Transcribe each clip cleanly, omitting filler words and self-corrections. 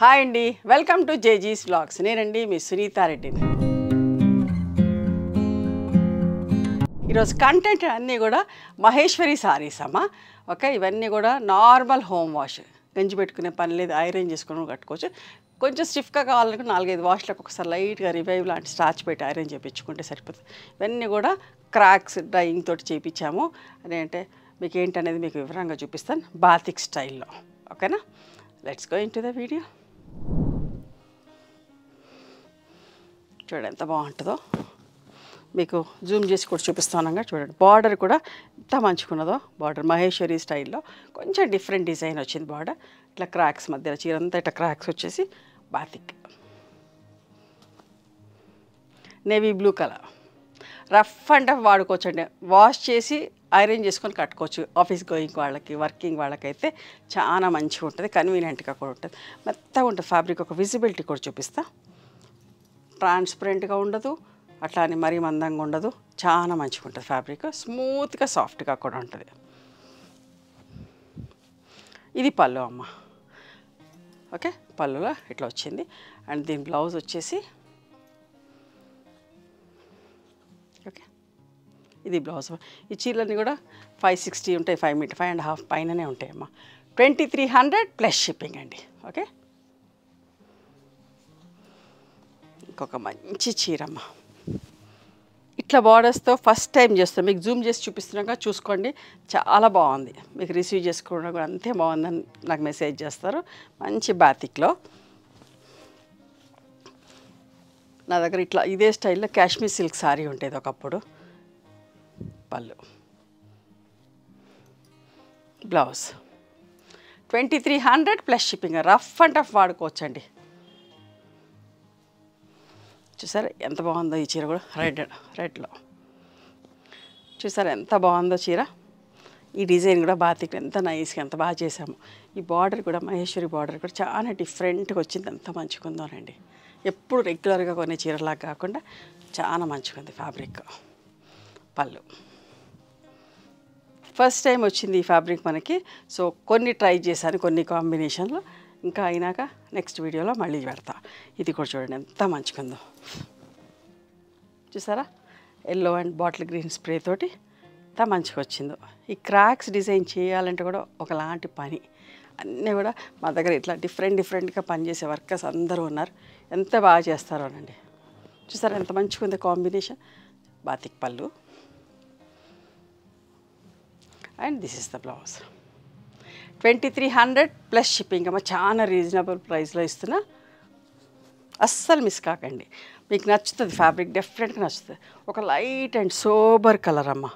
Hi అండి, welcome to జేజీస్ vlogs. నేనండి మీ సునీతా రెడ్డిని. ఈరోజు కంటెంట్ అన్నీ కూడా మహేశ్వరి సారీస్ అమ్మ. ఓకే, ఇవన్నీ కూడా నార్మల్ హోమ్ వాష్, గంజి పెట్టుకునే పని లేదు, ఐరన్ చేసుకుని కట్టుకోవచ్చు. కొంచెం స్టిఫ్గా కావాలంటే 4-5 వాష్లకు ఒకసారి లైట్గా రివైవ్ లాంటి స్టార్చ్ పెట్టి ఐరన్ చేయించుకుంటే సరిపోతుంది. ఇవన్నీ కూడా క్రాక్స్ డ్రైయింగ్ తోటి చేయించాము. అదేంటే మీకు ఏంటనేది మీకు వివరంగా చూపిస్తాను బాతిక్ స్టైల్లో. ఓకేనా, let's go in to the video. చూడండి ఎంత బాగుంటుందో, మీకు జూమ్ చేసి కూడా చూపిస్తాను. చూడండి బార్డర్ కూడా ఎంత మంచుకున్నదో. బార్డర్ మహేశ్వరి స్టైల్లో కొంచెం డిఫరెంట్ డిజైన్ వచ్చింది. బార్డర్ ఇట్లా క్రాక్స్ మధ్యలో చీరంతా ఇట్లా క్రాక్స్ వచ్చేసి batik navy blue colour. Rough and tough వాడుకోవచ్చు అండి, వాష్ చేసి ఐరన్ చేసుకొని కట్టుకోవచ్చు. ఆఫీస్ గోయింగ్ వాళ్ళకి, వర్కింగ్ వాళ్ళకైతే చాలా మంచిగా ఉంటుంది, కన్వీనియంట్గా కూడా ఉంటుంది, మెత్తగా ఉంటుంది. ఫ్యాబ్రిక్ ఒక విజిబిలిటీ కూడా చూపిస్తా. ట్రాన్స్పరెంట్గా ఉండదు, అట్లా అని మరీ మందంగా ఉండదు, చాలా మంచిగా ఉంటుంది. ఫ్యాబ్రిక్ స్మూత్గా సాఫ్ట్గా కూడా ఉంటుంది. ఇది పళ్ళు అమ్మ. ఓకే, పళ్ళులో ఇట్లా వచ్చింది. అండ్ దీని బ్లౌజ్ వచ్చేసి ఓకే, ఇది బ్లౌజ్. ఈ చీరలన్నీ కూడా 560 ఉంటాయి, 5.5 పైననే ఉంటాయమ్మా. 2300 ప్లస్ షిప్పింగ్ అండి. ఓకే, ఇంకొక మంచి చీరమ్మ. ఇట్లా బార్డర్స్తో ఫస్ట్ టైం చేస్తాం, మీకు జూమ్ చేసి చూపిస్తున్నాక చూసుకోండి. చాలా బాగుంది, మీకు రిసీవ్ చేసుకోవడం కూడా అంతే బాగుందని నాకు మెసేజ్ చేస్తారు. మంచి బాతిక్లో నా దగ్గర ఇట్లా ఇదే స్టైల్లో కాశ్మీర్ సిల్క్ సారీ ఉండేది ఒకప్పుడు. పళ్ళు, blouse 2300 plus shipping. Rough and tough వాడుకోవచ్చండి. చూసారా ఎంత బాగుందో ఈ చీర కూడా, రెడ్లో చూసారా ఎంత బాగుందో చీర. ఈ డిజైన్ కూడా బాతిక్ ఎంత నైస్గా, ఎంత బాగా చేసాము. ఈ బార్డర్ కూడా మహేశ్వరి బార్డర్ కూడా చాలా డిఫరెంట్గా వచ్చింది, ఎంత మంచిగుందోనండి. ఎప్పుడు రెగ్యులర్గా కొనే చీరలాగా కాకుండా చాలా మంచిగుంది ఫ్యాబ్రిక్. పళ్ళు ఫస్ట్ టైం వచ్చింది ఈ ఫ్యాబ్రిక్ మనకి. సో కొన్ని ట్రై చేశాను, కొన్ని కాంబినేషన్లో. ఇంకా అయినాక నెక్స్ట్ వీడియోలో మళ్ళీ పెడతా. ఇది కూడా చూడండి ఎంత మంచిగుందో. చూసారా yellow and bottle green spray తోటి ఎంత మంచిగా వచ్చిందో. ఈ క్రాక్స్ డిజైన్ చేయాలంటే కూడా ఒకలాంటి పని. అన్నీ కూడా మా దగ్గర ఇట్లా డిఫరెంట్గా పనిచేసే వర్కర్స్ అందరూ ఉన్నారు, ఎంత బాగా చేస్తారో అనండి. చూసారా ఎంత మంచిగా ఉంది కాంబినేషన్. బాతిక్ పళ్ళు and this is the blouse. 2300 plus shipping అమ్మ. చాలా రీజనబుల్ ప్రైస్లో ఇస్తున్నా, అస్సలు మిస్ కాకండి. మీకు నచ్చుతుంది ఫ్యాబ్రిక్, డెఫినెట్గా నచ్చుతుంది. ఒక లైట్ అండ్ సోబర్ కలర్ అమ్మ.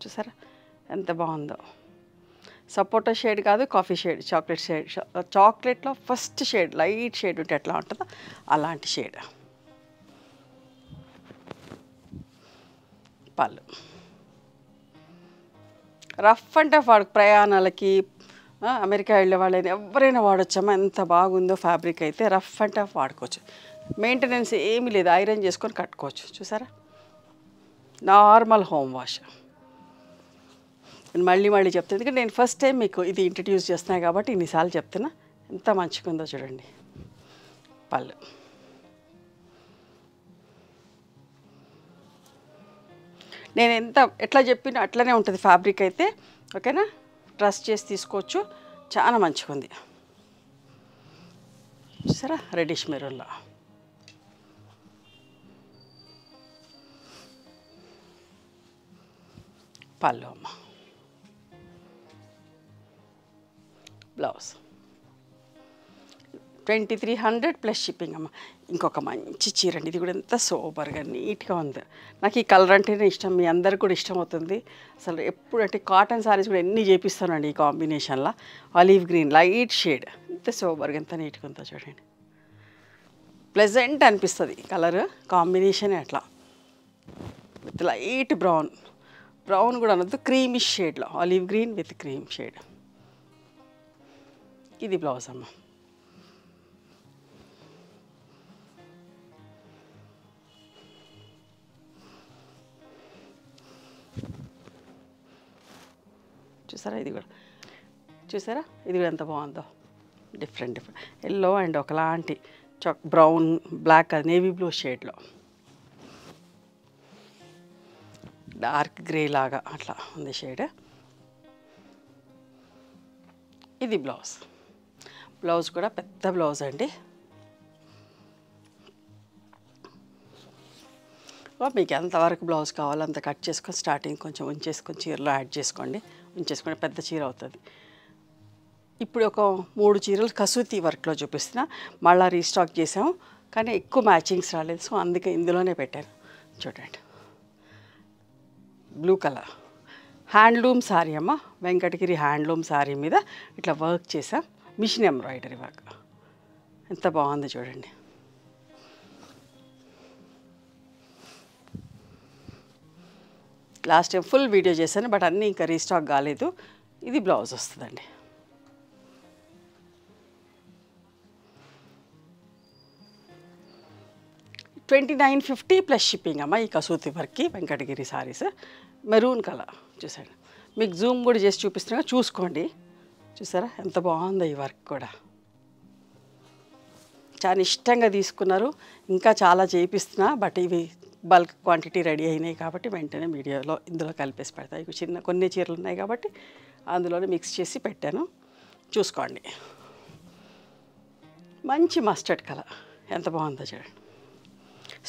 చూసారా ఎంత బాగుందో. సపోటా షేడ్ కాదు, కాఫీ షేడ్, చాక్లెట్ షేడ్. చాక్లెట్లో ఫస్ట్ షేడ్ లైట్ షేడ్ ఉంటే ఎట్లా ఉంటుందో అలాంటి షేడ్. పళ్ళు రఫ్ అండ్ టఫ్ వాడు ప్రయాణాలకి, అమెరికా వెళ్ళే వాళ్ళని ఎవరైనా వాడొచ్చమ్మా. ఎంత బాగుందో ఫ్యాబ్రిక్ అయితే. రఫ్ అండ్ టఫ్ వాడుకోవచ్చు, మెయింటెనెన్స్ ఏమీ లేదు, ఐరన్ చేసుకొని కట్టుకోవచ్చు. చూసారా నార్మల్ హోమ్ వాష్. నేను మళ్ళీ చెప్తాను, ఎందుకంటే నేను ఫస్ట్ టైం మీకు ఇది ఇంట్రడ్యూస్ చేస్తున్నాను కాబట్టి ఇన్నిసార్లు చెప్తున్నా. ఎంత మంచిగా ఉందో చూడండి. పళ్ళు నేను ఎట్లా చెప్పినా అట్లనే ఉంటుంది ఫ్యాబ్రిక్ అయితే. ఓకేనా, ట్రస్ట్ చేసి తీసుకోవచ్చు, చాలా మంచిగా ఉంది. చూసారా రెడ్డిష్ మెరూన్లో. పళ్ళు అమ్మ. బ్లౌజ్ 2300 ప్లస్ షిప్పింగ్ అమ్మ. ఇంకొక మంచి చీర అండి, ఇది కూడా ఎంత సూపర్గా నీట్గా ఉంది. నాకు ఈ కలర్ అంటేనే ఇష్టం, మీ అందరికి కూడా ఇష్టం అవుతుంది. అసలు ఎప్పుడంటే కాటన్ సారీస్ కూడా ఎన్ని చేపిస్తానండి ఈ కాంబినేషన్లో. ఆలివ్ గ్రీన్ లైట్ షేడ్, ఎంత సూపర్గా ఎంత నీట్గా ఉందో చూడండి. ప్లెజెంట్ అనిపిస్తుంది కలర్ కాంబినేషన్. అట్లా విత్ లైట్ బ్రౌన్ కూడా అనొద్దు, క్రీమిష్ షేడ్లో olive green with cream shade. ఇది బ్లౌజ్ అమ్మ. చూసారా ఇది కూడా, చూసారా ఇది కూడా ఎంత బాగుందో. డిఫరెంట్ ఎల్లో అండ్ ఒకలాంటి బ్రౌన్ బ్లాక్ నేవీ బ్లూ షేడ్లో డార్క్ గ్రే లాగా అట్లా ఉంది షేడ్. ఇది బ్లౌజ్ కూడా పెద్ద బ్లౌజ్ అండి. మీకు ఎంతవరకు బ్లౌజ్ కావాలో అంత కట్ చేసుకొని స్టార్టింగ్ కొంచెం ఉంచేసుకొని చీరలో యాడ్ చేసుకోండి. ఉంచేసుకొని పెద్ద చీర అవుతుంది. ఇప్పుడు ఒక 3 చీరలు కసూతి వర్క్లో చూపిస్తున్నా. మళ్ళీ రీస్టాక్ చేసాము కానీ ఎక్కువ మ్యాచింగ్స్ రాలేదు, సో అందుకే ఇందులోనే పెట్టాను. చూడండి, బ్లూ కలర్ హ్యాండ్లూమ్ శారీ అమ్మ, వెంకటగిరి హ్యాండ్లూమ్ శారీ మీద ఇట్లా వర్క్ చేసాం, మిషన్ ఎంబ్రాయిడరీ వర్క్. ఎంత బాగుంది చూడండి. లాస్ట్ టైం ఫుల్ వీడియో చేశాను బట్ అన్నీ ఇంకా రీస్టాక్ కాలేదు. ఇది బ్లౌజ్ వస్తుందండి. $29.50 ప్లస్ షిప్పింగ్ అమ్మ ఈ కసూతి వర్క్కి వెంకటగిరి సారీస్. మెరూన్ కలర్ చూసాడు, మీకు జూమ్ కూడా చేసి చూపిస్తున్నా, చూసుకోండి. చూసారా ఎంత బాగుందో ఈ వర్క్ కూడా. చాలా ఇష్టంగా తీసుకున్నారు. ఇంకా చాలా చేయిస్తున్నా బట్ ఇవి బల్క్ క్వాంటిటీ రెడీ అయినాయి కాబట్టి వెంటనే వీడియోలో ఇందులో కలిపేసి పెడతాయి. ఇవి చిన్న కొన్ని చీరలు ఉన్నాయి కాబట్టి అందులోనే మిక్స్ చేసి పెట్టాను, చూసుకోండి. మంచి మస్టర్డ్ కలర్ ఎంత బాగుందో చూడండి.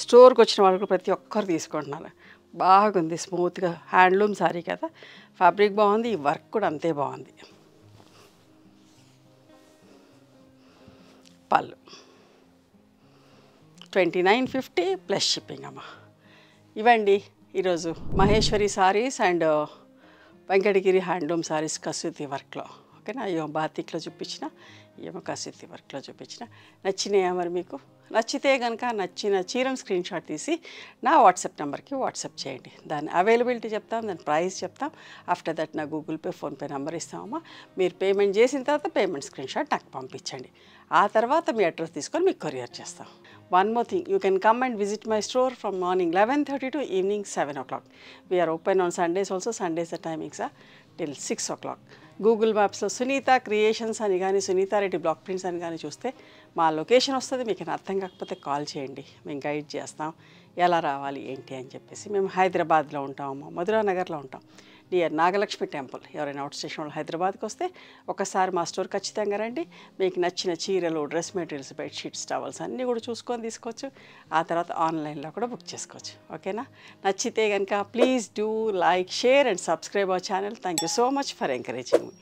స్టోర్కి వచ్చిన వాళ్ళు ప్రతి ఒక్కరు తీసుకుంటున్నారు. బాగుంది, స్మూత్గా హ్యాండ్లూమ్ సారీ కదా, ఫ్యాబ్రిక్ బాగుంది, ఈ వర్క్ కూడా అంతే బాగుంది. పళ్ళు $29.50 ప్లస్ షిప్పింగ్ అమ్మ. ఇవండి ఈరోజు మహేశ్వరి సారీస్ అండ్ వెంకటగిరి హ్యాండ్లూమ్ సారీస్ కసూతి వర్క్లో. ఓకేనా, ఏమో బాతిక్లో చూపించిన, ఏమో కసూతి వర్క్లో చూపించిన. నచ్చినాయా మరి మీకు? నచ్చితే కనుక నచ్చిన చీరను స్క్రీన్ షాట్ తీసి నా వాట్సాప్ నెంబర్కి వాట్సాప్ చేయండి. దాని అవైలబిలిటీ చెప్తాం, దాని ప్రైస్ చెప్తాం. ఆఫ్టర్ దట్ నా గూగుల్ పే, ఫోన్పే నెంబర్ ఇస్తామమ్మా. మీరు పేమెంట్ చేసిన తర్వాత పేమెంట్ స్క్రీన్ షాట్ నాకు పంపించండి. ఆ తర్వాత మీ అడ్రస్ తీసుకొని మీకు కొరియర్ చేస్తాం. One more thing, you can come and visit my store from morning 11:30 to evening 7 o'clock. We are open on Sundays also. Sundays the timings are till 6 o'clock. Google మ్యాప్స్లో Sunitha creations అని కానీ Sunitha Reddy block prints అని కానీ చూస్తే మా location వస్తుంది. మీకు అర్థం కాకపోతే కాల్ చేయండి, మేము గైడ్ చేస్తాం ఎలా రావాలి ఏంటి అని చెప్పేసి. మేము హైదరాబాద్లో ఉంటాము, మధురా నగర్లో ఉంటాం, నియర్ నాగలక్ష్మి టెంపుల్. ఎవరైనా అవుట్ స్టేషన్ హైదరాబాద్కి వస్తే ఒకసారి మా స్టోర్ ఖచ్చితంగా రండి. మీకు నచ్చిన చీరలు, డ్రెస్ మెటీరియల్స్, బెడ్షీట్స్, టవల్స్ అన్నీ కూడా చూసుకొని తీసుకోవచ్చు. ఆ తర్వాత ఆన్లైన్లో కూడా బుక్ చేసుకోవచ్చు. ఓకేనా, నచ్చితే కనుక please do like, share and subscribe our channel. Thank you so much for encouraging me.